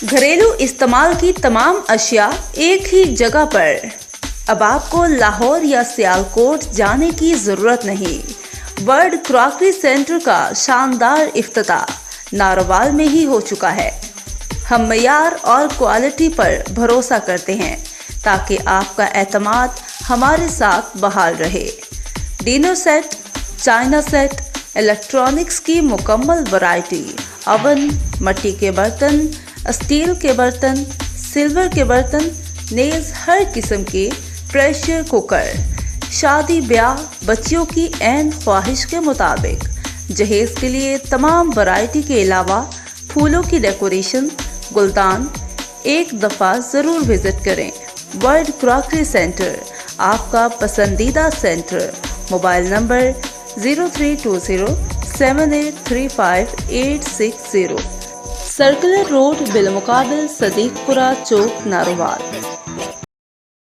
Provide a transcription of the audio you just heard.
घरेलू इस्तेमाल की तमाम अशिया एक ही जगह पर। अब आपको लाहौर या सियालकोट जाने की जरूरत नहीं। वर्ल्ड क्रॉकरी सेंटर का शानदार इफ्तिताह नारोवाल में ही हो चुका है। हम मयार और क्वालिटी पर भरोसा करते हैं ताकि आपका एतमाद हमारे साथ बहाल रहे। Dinner set, China set, electronics की मुकम्मल वैरायटी, ओवन, मिट्टी के बर्तन, स्टील के बर्तन, सिल्वर के बर्तन, नेज, हर किस्म के प्रेशर कुकर, शादी ब्याह, बच्चियों की ऐन ख्वाहिश के मुताबिक जहेज के लिए तमाम वैरायटी के अलावा फूलों की डेकोरेशन, गुलदान। एक दफ़ा ज़रूर विज़िट करें। वर्ल्ड क्रॉकरी सेंटर, आपका पसंदीदा center. Mobile number 0320783580, circular road बिलमुकाबिल सदीकपुरा चौक, नारोवाल।